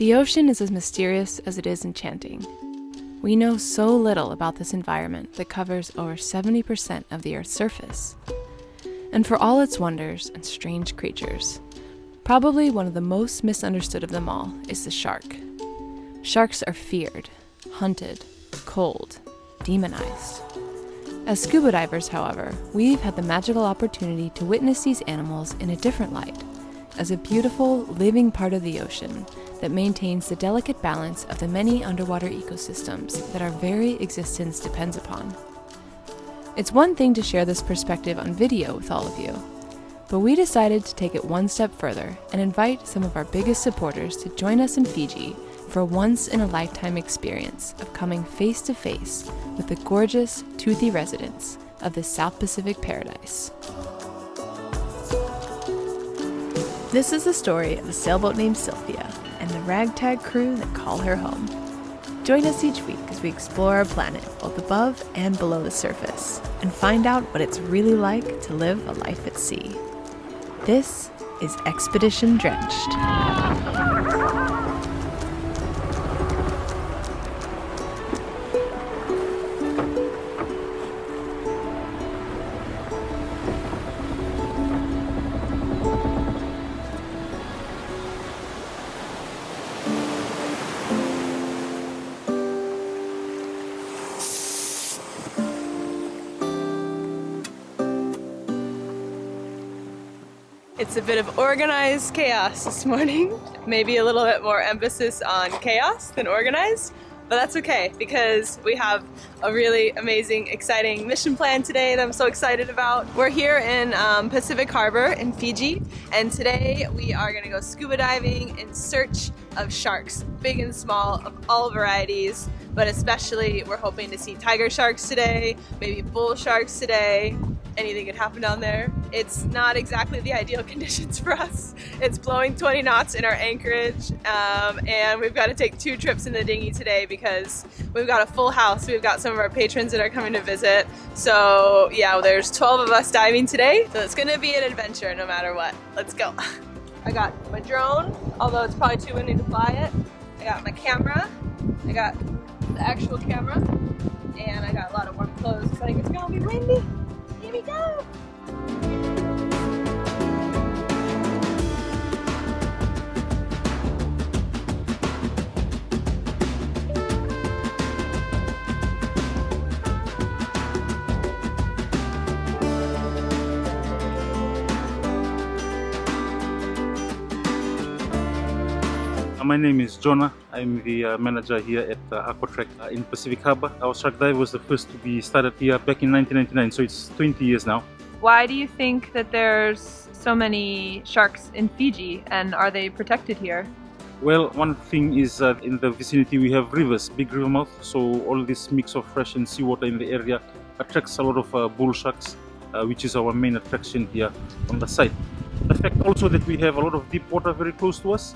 The ocean is as mysterious as it is enchanting. We know so little about this environment that covers over 70% of the Earth's surface. And for all its wonders and strange creatures, probably one of the most misunderstood of them all is the shark. Sharks are feared, hunted, cold, demonized. As scuba divers, however, we've had the magical opportunity to witness these animals in a different light, as a beautiful, living part of the ocean that maintains the delicate balance of the many underwater ecosystems that our very existence depends upon. It's one thing to share this perspective on video with all of you, but we decided to take it one step further and invite some of our biggest supporters to join us in Fiji for a once-in-a-lifetime experience of coming face-to-face with the gorgeous, toothy residents of this South Pacific paradise. This is the story of a sailboat named Sylfia and the ragtag crew that call her home. Join us each week as we explore our planet, both above and below the surface, and find out what it's really like to live a life at sea. This is Expedition Drenched. It's a bit of organized chaos this morning. Maybe a little bit more emphasis on chaos than organized, but that's okay because we have a really amazing, exciting mission plan today that I'm so excited about. We're here in Pacific Harbor in Fiji, and today we are gonna go scuba diving in search of sharks, big and small, of all varieties, but especially we're hoping to see tiger sharks today, maybe bull sharks today. Anything could happen down there. It's not exactly the ideal conditions for us. It's blowing 20 knots in our anchorage, and we've got to take 2 trips in the dinghy today because we've got a full house. We've got some of our patrons that are coming to visit. So yeah, there's 12 of us diving today. So it's gonna be an adventure no matter what. Let's go. I got my drone, although it's probably too windy to fly it. I got my camera. I got the actual camera. And I got a lot of warm clothes because I think it's gonna be windy. Here we go! My name is Jonah. I'm the manager here at Aquaatrek in Pacific Harbor. Our shark dive was the first to be started here back in 1999, so it's 20 years now. Why do you think that there's so many sharks in Fiji, and are they protected here? Well, one thing is in the vicinity we have rivers, big river mouth, so all this mix of fresh and seawater in the area attracts a lot of bull sharks, which is our main attraction here on the site. The fact also that we have a lot of deep water very close to us.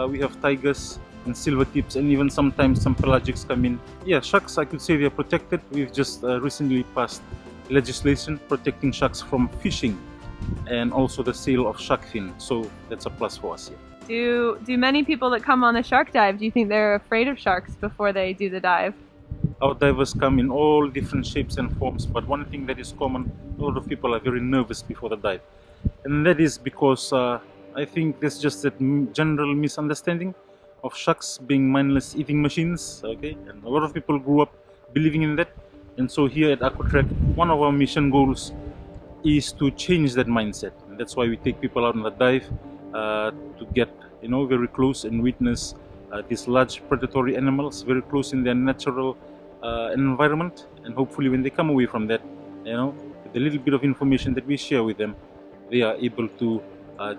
We have tigers and silver tips, and even sometimes some pelagics come in. Yeah, sharks, I could say they're protected. We've just recently passed legislation protecting sharks from fishing and also the sale of shark fin, so that's a plus for us here. Do many people that come on the shark dive, do you think they're afraid of sharks before they do the dive? Our divers come in all different shapes and forms, but one thing that is common, a lot of people are very nervous before the dive, and that is because I think there's just a general misunderstanding of sharks being mindless eating machines, okay? And a lot of people grew up believing in that. And so here at Aquaatrek, one of our mission goals is to change that mindset. And that's why we take people out on the dive to get, very close and witness these large predatory animals very close in their natural environment. And hopefully when they come away from that, with the little bit of information that we share with them, they are able to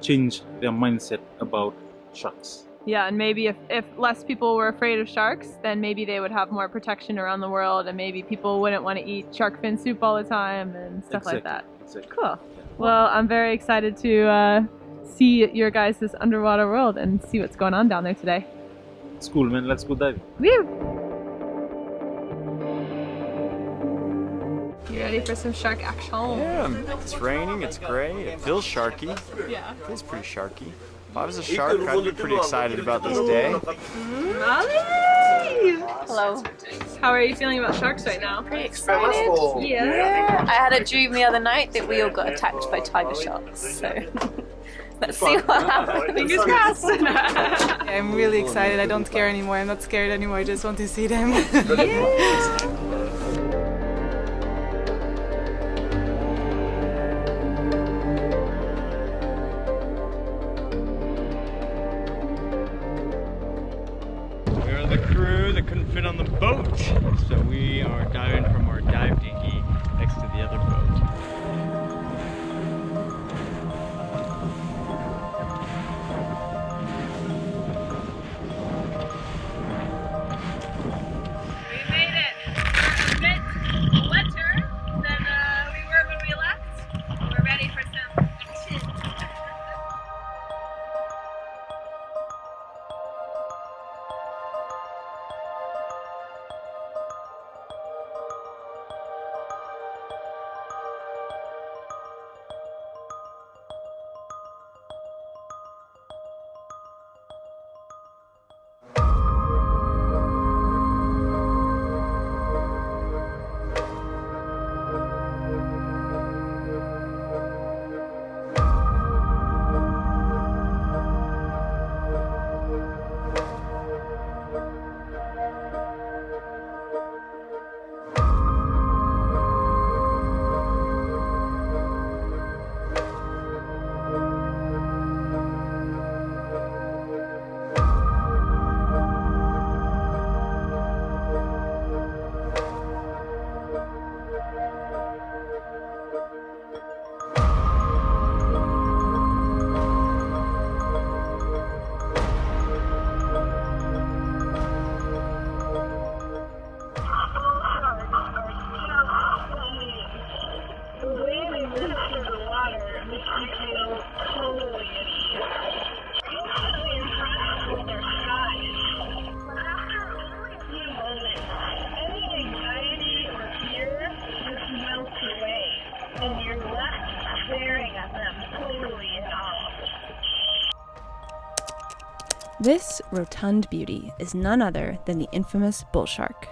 change their mindset about sharks. Yeah, and maybe if less people were afraid of sharks, then maybe they would have more protection around the world, and maybe people wouldn't want to eat shark fin soup all the time and stuff like that. Exactly. Cool. Yeah. Well, I'm very excited to see your guys' underwater world and see what's going on down there today. It's cool, man. Let's go diving. Woo! You ready for some shark action? Yeah, it's raining, it's gray, it feels sharky. Yeah. It feels pretty sharky. If I was a shark, I'd be pretty excited about this day. Molly! Hello. How are you feeling about sharks right now? Pretty excited. Yeah. I had a dream the other night that we all got attacked by tiger sharks, so let's see what happens. Fingers crossed. I'm really excited. I don't care anymore. I'm not scared anymore. I just want to see them. We're the crew that couldn't fit on the boat, so we are diving from our dive dinghy next to the other boat. We made it. We're a bit wetter than we were when we left. We're ready for some action. This rotund beauty is none other than the infamous bull shark.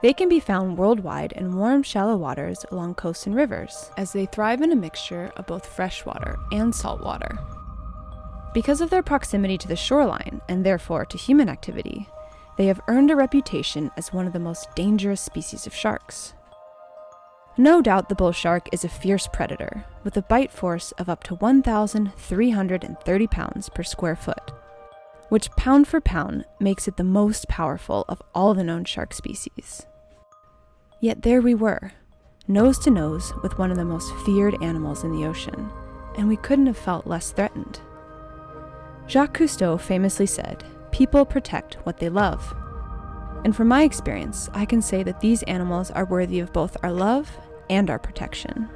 They can be found worldwide in warm, shallow waters along coasts and rivers, as they thrive in a mixture of both freshwater and saltwater. Because of their proximity to the shoreline, and therefore to human activity, they have earned a reputation as one of the most dangerous species of sharks. No doubt the bull shark is a fierce predator, with a bite force of up to 1,330 pounds per square foot, which pound for pound makes it the most powerful of all the known shark species. Yet there we were, nose to nose with one of the most feared animals in the ocean, and we couldn't have felt less threatened. Jacques Cousteau famously said, "People protect what they love." And from my experience, I can say that these animals are worthy of both our love and our protection.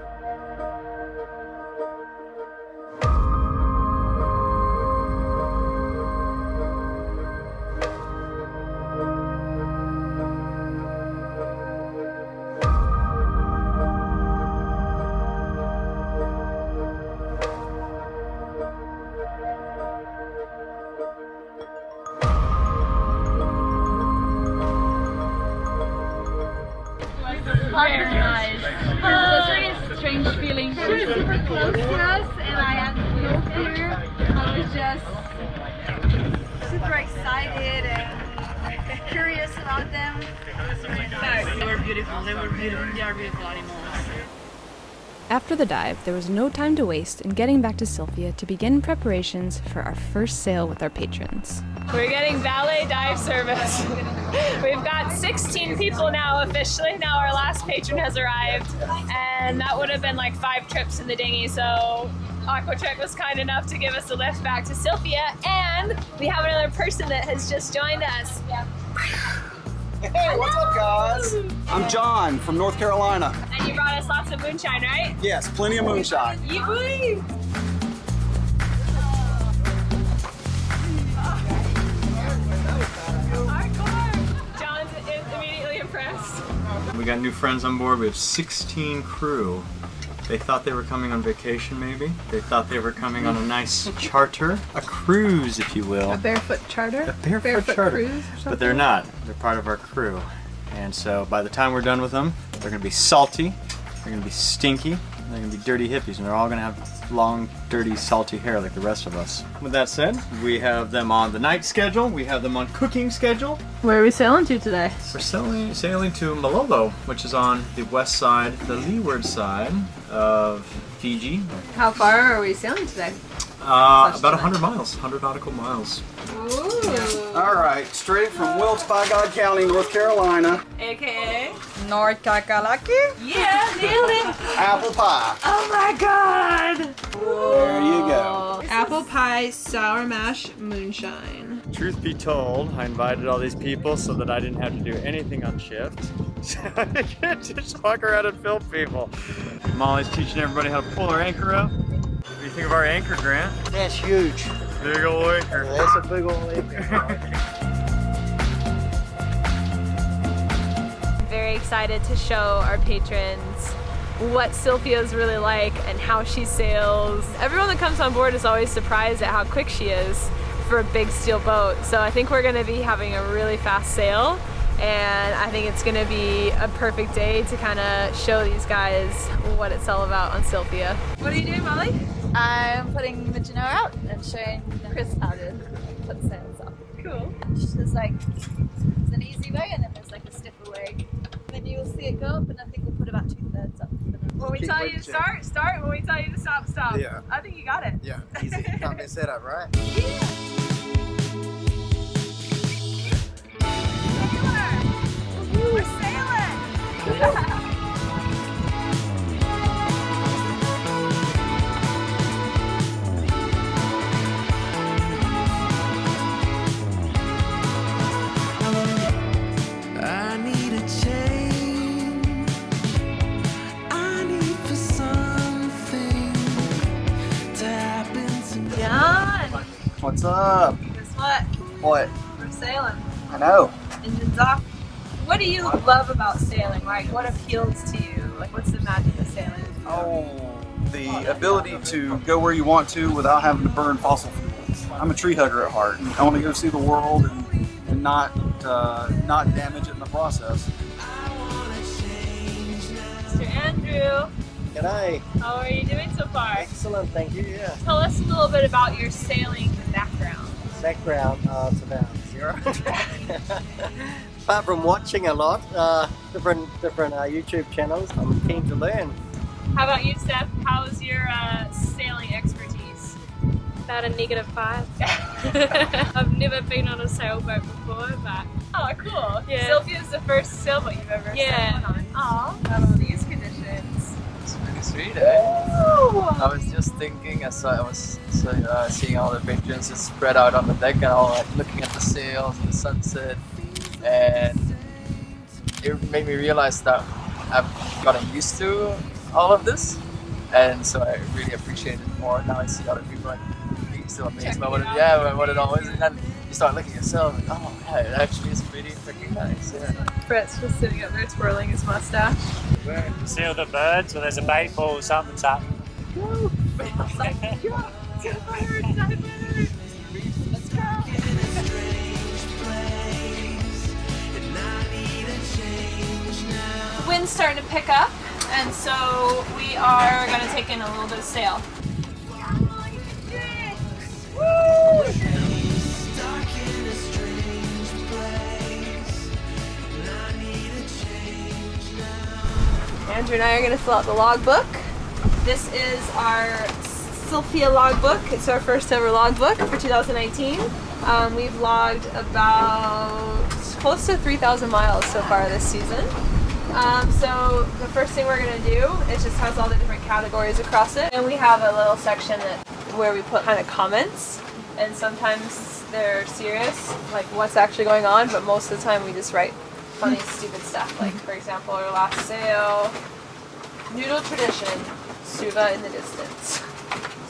Very nice. It's a really strange feeling. She was super close to us, and I had no fear. I was just super excited and curious about them. They were beautiful. They are beautiful animals. After the dive, there was no time to waste in getting back to Sylfia to begin preparations for our first sail with our patrons. We're getting valet dive service. We've got 16 people now officially. Now our last patron has arrived, and that would have been like 5 trips in the dinghy, so Aquaatrek was kind enough to give us a lift back to Sylfia, and we have another person that has just joined us. Hey, what's up, guys? I'm John from North Carolina. And you brought us lots of moonshine, right? Yes, plenty of moonshine. You believe? We got new friends on board. We have 16 crew. They thought they were coming on vacation, maybe. They thought they were coming on a nice charter, a cruise, if you will. A barefoot charter? A barefoot charter. Cruise or something? But they're not. They're part of our crew. And so by the time we're done with them, they're going to be salty, they're going to be stinky, and they're going to be dirty hippies, and they're all going to have long, dirty, salty hair like the rest of us. With that said, we have them on the night schedule, we have them on cooking schedule. Where are we sailing to today? We're sailing to Malolo, which is on the west side, the leeward side of Fiji. How far are we sailing today? About 100 miles, 100 nautical miles. Ooh. All right, straight from Wilkes-Barre County, North Carolina. AKA? North Kakalaki? Yeah, nailed it! Apple pie. Oh my god! There you go. Apple pie sour mash moonshine. Truth be told, I invited all these people so that I didn't have to do anything on shift. So I could just walk around and film people. Molly's teaching everybody how to pull our anchor up. What do you think of our anchor, Grant? That's huge. Big ol' anchor. That's a big old anchor. Very excited to show our patrons what Sylfia is really like and how she sails. Everyone that comes on board is always surprised at how quick she is for a big steel boat. So I think we're going to be having a really fast sail, and I think it's going to be a perfect day to kind of show these guys what it's all about on Sylfia. What are you doing, Molly? I'm putting the Genoa out and showing Chris how to put sails up. Cool. There's like, it's an easy way and then there's like a stiffer way. Then you'll see it go up, and I think we'll put about 2/3 up. When we tell you to start, start. When we tell you to stop, stop. Yeah. I think you got it. Yeah, easy. Can't mess that up, right? We're sailing! John! What's up? Guess what? What? We're sailing. I know. Engines off. What do you love about sailing? Like, what appeals to you? Like, what's the magic of sailing? Oh, the ability to go where you want to without having to burn fossil fuels. I'm a tree hugger at heart. I want to go see the world and not damage it in the process. Mr. Andrew, G'day. how are you doing so far? Excellent, thank you. Yeah. Tell us a little bit about your sailing background. Background, it's about 0. Apart from watching a lot, different YouTube channels, I'm keen to learn. How about you, Steph? How's your sailing expertise? About a -5. I've never been on a sailboat before, but Oh, cool. Yeah. Sylfia's the first sailboat you've ever Yeah. sailed on. Aw, not all these conditions. It's really sweet, eh? I was just thinking as I was seeing all the patrons just spread out on the deck and all, like looking at the sails and the sunset, and it made me realize that I've gotten used to all of this, and so I really appreciate it more now. I see other people and being still amazed by what it all is, and then you start looking at yourself and oh yeah, it actually is pretty freaking nice. Yeah. Brett's just sitting up there twirling his mustache. See all the birds when there's a bait ball, something's happening. Woo! Let's go! The wind's starting to pick up, and so we are going to take in a little bit of sail. Woo! Andrew and I are going to fill out the logbook. This is our Sylfia logbook. It's our first ever logbook for 2019. We've logged about close to 3,000 miles so far this season. So the first thing we're going to do is just has all the different categories across it. And we have a little section where we put kind of comments. And sometimes they're serious, like what's actually going on, but most of the time we just write funny, stupid stuff. Like, for example, our last sail, noodle tradition, Suva in the distance.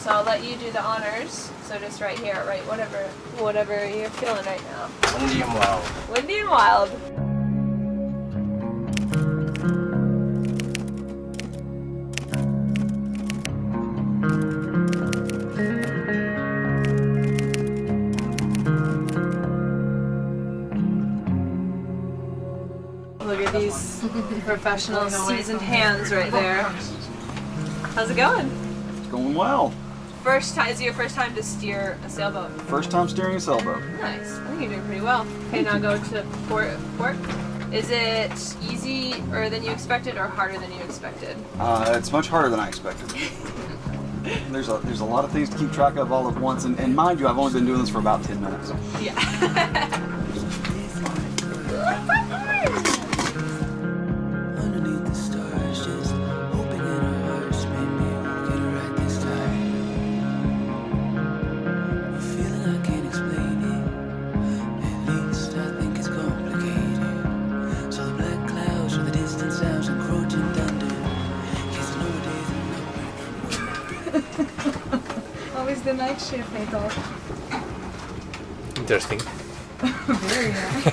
So I'll let you do the honors. So just right here, write whatever you're feeling right now. Windy and wild. Windy and wild. these professional seasoned hands right there. How's it going? It's going well. First time, is it your first time to steer a sailboat? First time steering a sailboat. Nice. I think you're doing pretty well. Okay, now go to port. Is it easier than you expected or harder than you expected? It's much harder than I expected. There's a lot of things to keep track of all at once, and mind you, I've only been doing this for about 10 minutes. Yeah. Always the night shift, I thought. Interesting. Very nice.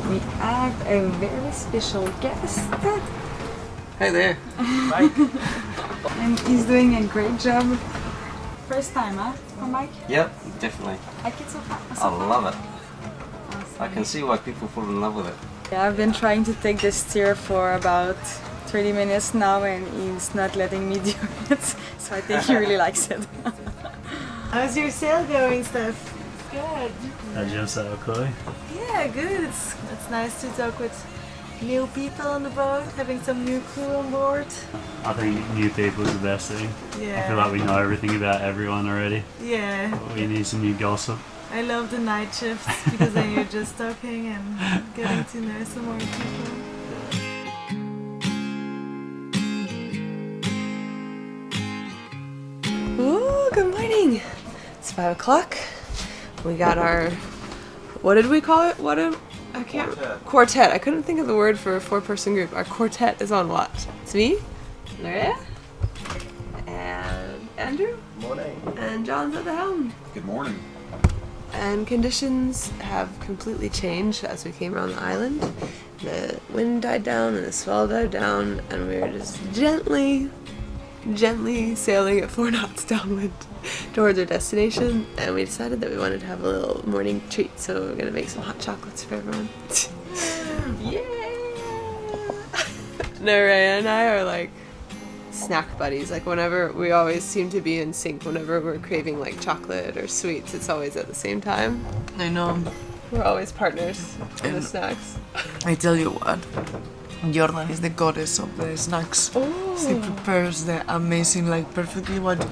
We have a very special guest. Hey there. Mike. And he's doing a great job. First time, huh, for Mike? Yep, definitely. Like it so far? I love it. Awesome. I can see why people fall in love with it. Yeah, I've been trying to take the steer for about 30 minutes now and he's not letting me do it. So I think he really likes it. How's your sail going, Steph? Good. How's your sail, Chloe? Yeah, good. It's nice to talk with new people on the boat, having some new crew on board. I think new people is the best thing. Yeah. I feel like we know everything about everyone already. Yeah. But we need some new gossip. I love the night shifts because then you're just talking and getting to know some more people. Ooh, good morning. It's 5 o'clock. We got our, what did we call it? I can't. Quartet. I couldn't think of the word for a 4-person group. Our quartet is on what? It's me, Maria, and Andrew. Morning. And John's at the helm. Good morning. And conditions have completely changed as we came around the island. The wind died down and the swell died down, and we were just gently sailing at 4 knots downwind towards our destination, and we decided that we wanted to have a little morning treat, so we're gonna make some hot chocolates for everyone. Yeah! Naraya and I are like snack buddies. Like whenever, we always seem to be in sync whenever we're craving like chocolate or sweets. It's always at the same time. I know. We're always partners in the snacks. I tell you what, Jordan is the goddess of the snacks. Oh. She prepares the amazing, like perfectly what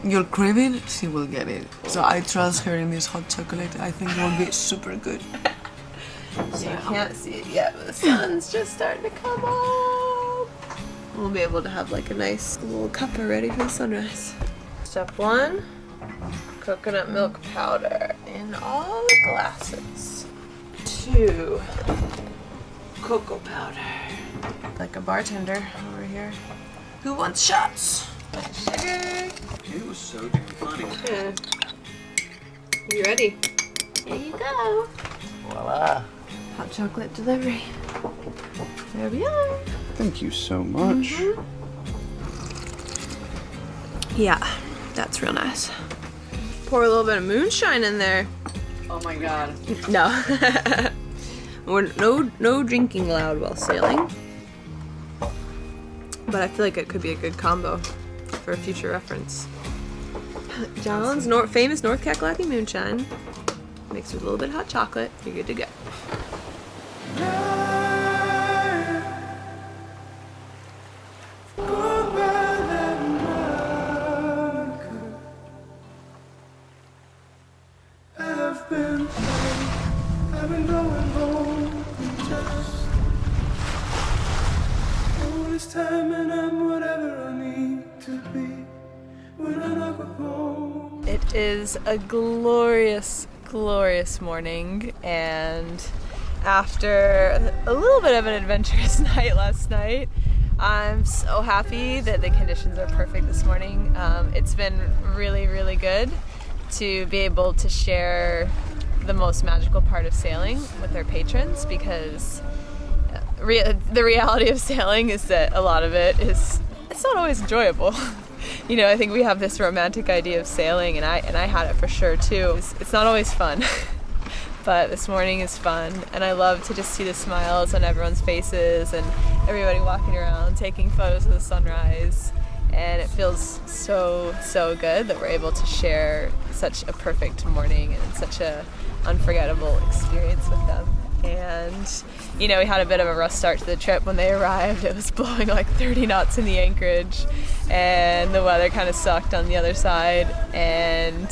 you're craving, she will get it. So I trust her in this hot chocolate. I think it will be super good. So you can't see it yet, but the sun's just starting to come up. We'll be able to have like a nice little cuppa ready for the sunrise. Step 1, coconut milk powder in all the glasses. 2, cocoa powder. Like a bartender over here. Who wants shots? Sugar. It was so damn funny. Yeah. You ready? Here you go. Voila. Hot chocolate delivery. There we are. Thank you so much. Mm-hmm. Yeah, that's real nice. Pour a little bit of moonshine in there. Oh my god. No. We're no drinking allowed while sailing. But I feel like it could be a good combo for future reference. John's famous North Kakalaki moonshine mixed with a little bit of hot chocolate. You're good to go. I've been going home just all this time, and I'm whatever I need to be when I go home. It is a glorious, glorious morning, and after a little bit of an adventurous night last night, I'm so happy that the conditions are perfect this morning. It's been really, really good to be able to share the most magical part of sailing with our patrons, because the reality of sailing is that a lot of it is, it's not always enjoyable. You know, I think we have this romantic idea of sailing, and I had it for sure too. It's not always fun. but this morning is fun, and I love to just see the smiles on everyone's faces and everybody walking around taking photos of the sunrise. And it feels so good that we're able to share such a perfect morning and such a unforgettable experience with them. And you know, we had a bit of a rough start to the trip. When they arrived, it was blowing like 30 knots in the anchorage, and the weather kind of sucked on the other side. And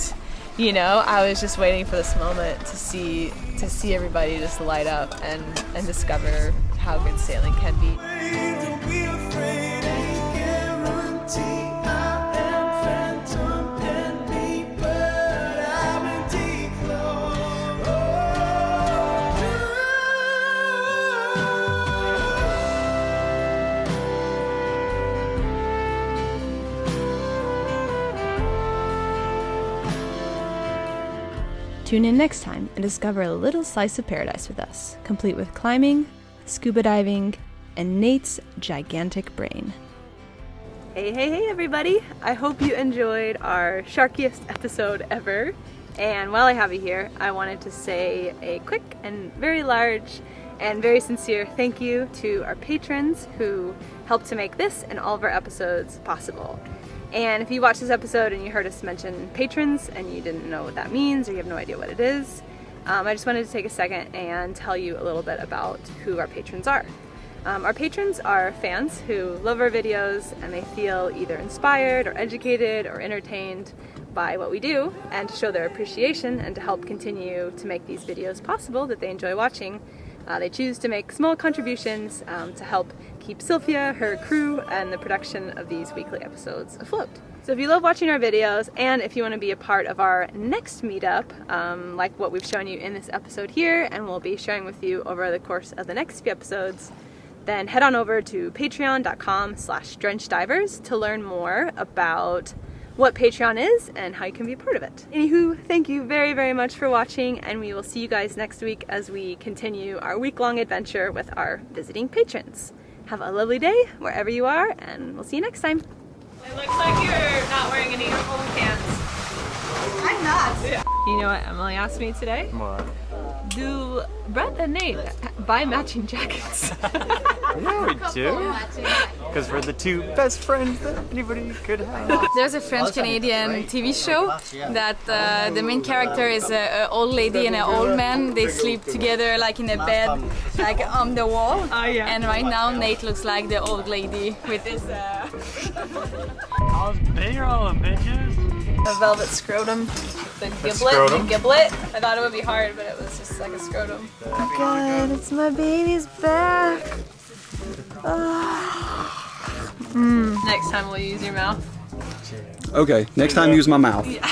you know, I was just waiting for this moment to see everybody just light up and discover how good sailing can be. Tune in next time and discover a little slice of paradise with us, complete with climbing, scuba diving, and Nate's gigantic brain. Hey everybody! I hope you enjoyed our sharkiest episode ever. And while I have you here, I wanted to say a quick and very large and very sincere thank you to our patrons who helped to make this and all of our episodes possible. And if you watched this episode and you heard us mention patrons and you didn't know what that means or you have no idea what it is, I just wanted to take a second and tell you a little bit about who our patrons are. Our patrons are fans who love our videos and they feel either inspired or educated or entertained by what we do, and to show their appreciation and to help continue to make these videos possible that they enjoy watching, they choose to make small contributions to help keep Sylfia, her crew, and the production of these weekly episodes afloat. So if you love watching our videos, and if you want to be a part of our next meetup, like what we've shown you in this episode here, and we'll be sharing with you over the course of the next few episodes, then head on over to patreon.com/drenchedivers to learn more about what Patreon is and how you can be a part of it. Anywho, thank you very much for watching, and we will see you guys next week as we continue our week-long adventure with our visiting patrons. Have a lovely day wherever you are, and we'll see you next time. It looks like you're not wearing any uniform pants. I'm not. Yeah. You know what Emily asked me today? What? Do Brett and Nate buy matching jackets? Yeah, we do. Because we're the two best friends that anybody could have. There's a French-Canadian TV show that the main character is an old lady and an old man. They sleep together like in a bed, like on the wall. Oh, yeah. And right now Nate looks like the old lady with his... I was bigger, all the bitches. A velvet scrotum. The giblet. Scrotum? The giblet. I thought it would be hard, but it was just like a scrotum. Oh God, it's my baby's back. Next time we'll use your mouth. Okay, next time use my mouth. Yeah.